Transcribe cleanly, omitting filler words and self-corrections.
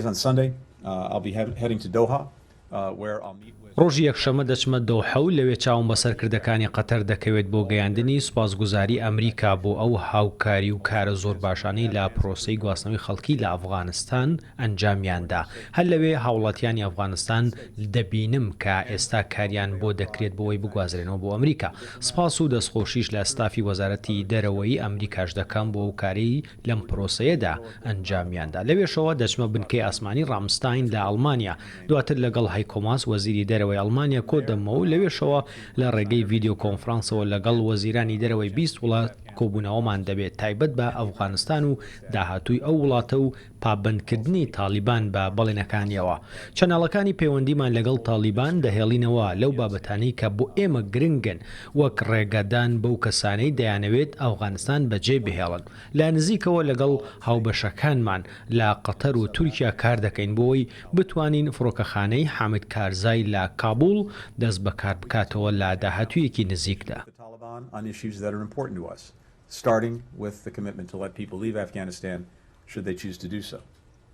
On Sunday, I'll be heading to Doha, where I'll meet with. ڕۆژی یەکشەمە دەچمە دۆحە و لەوێ چاوم بە سەرکردەکانی قەتەر دەکەوێت بۆ گەیاندنی سوپاسگوزاری ئەمریکا بۆ ئەو هاوکاری و کارە زۆر باشانەی لە پرۆسەی گواستنەوەی خەڵکی لە ئەفغانستان ئەنجامیاندا. هەر لەوێ هاوڵاتیانی ئەفغانستان دەبینم کە ئێستا کاریان بۆ دەکرێت بۆەوەی بگوازرێنەوە بۆ ئەمریکا. سپاس و دەستخۆشیش لە ستافی وەزارەتی دەرەوەی ئەمریکاش دەکەم بۆ ئەو کارەی لەم پرۆسەیەدا ئەنجامیاندا. لەوێشەوە دەچمە بنکەی ئاسمانی ڕامستاین لە ئەڵمانیا، دواتر لەگەڵ هایکۆماس وەزیری دەرەوەی ئەڵمانیا کۆ دەمەوە و لەوێشەوە لە ڕێگەی ڤیدیۆ کۆنفرانسەوە لەگەڵ وەزیرانی دەرەوەی 20 وڵات کۆبوونەوەمان دەبێت تایبەت بە ئەفغانستان و داهاتووی ئەو وڵاتە و پابندکردنی تالیبان بە بەڵێنەکانیەوە. چەناڵەکانی پەیوەندیمان لەگەڵ تالیبان دەهێڵینەوە لەو بابەتانەی کە بۆ ئێمە گرنگن، وەک ڕێگەدان بەو کەسانەی دەیانەوێت ئەفغانستان بەجێ بهێڵن. لە نزیکەوە لەگەڵ هاوبەشەکانمان لە قەتەر و تورکیا کار دەکەین بۆی بتوانین فڕۆکەخانەی حامد کارزای لە کابوڵ دەست بەکار بکاتەوە لە داهاتوویەکی نزیکدا. Starting with the commitment to let people leave Afghanistan should they choose to do so.